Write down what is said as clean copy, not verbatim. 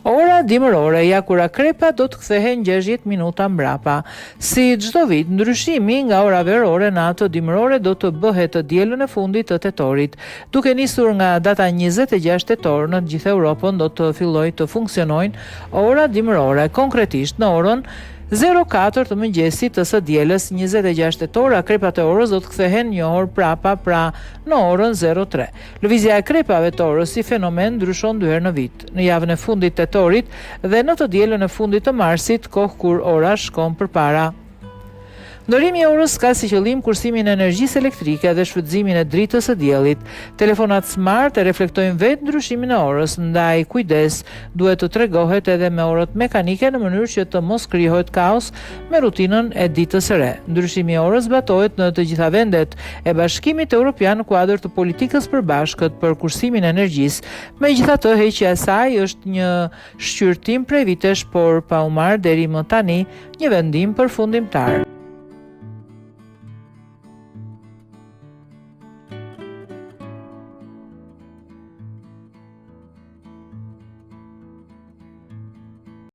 Ora dimërore ja kura krepa do të kthehen 60 minuta mbrapa. Si çdo vit, ndryshimi nga ora verore në ato dimërore do të bëhet të dielën e fundit të tetorit. Duke nisur nga data 26 tetor, në të gjithë Europën do të fillojë të funksionojnë ora dimërore, konkretisht në orën 04 të mëngjesit të së dielës 26 tetor, krepat e orës do të kthehen një orë prapa, pra në orën 03. Lëvizja e krepave të orës si fenomen ndryshon 2 herë në vit. Në javën e fundit të tetorit dhe në të dielën e fundit të marsit, kohë kur ora shkon përpara. Ndërimi i orës ka si qëllim kursimin e energjisë elektrike dhe shfrytëzimin e dritës së diellit. Telefonat smart e reflektojnë vetë ndryshimin e orës, ndaj kujdes duhet të tregohet edhe me orët mekanike në mënyrë që të mos krijohet kaos me rutinën e ditës së re. Ndryshimi i orës zbatohet në të gjitha vendet e Bashkimit Evropian në kuadër të politikës përbashkët për kursimin e energjisë. Megjithatë, heqja e saj është një shqyrtim prej vitesh, por pa u marrë deri më tani një vendim përfundimtar.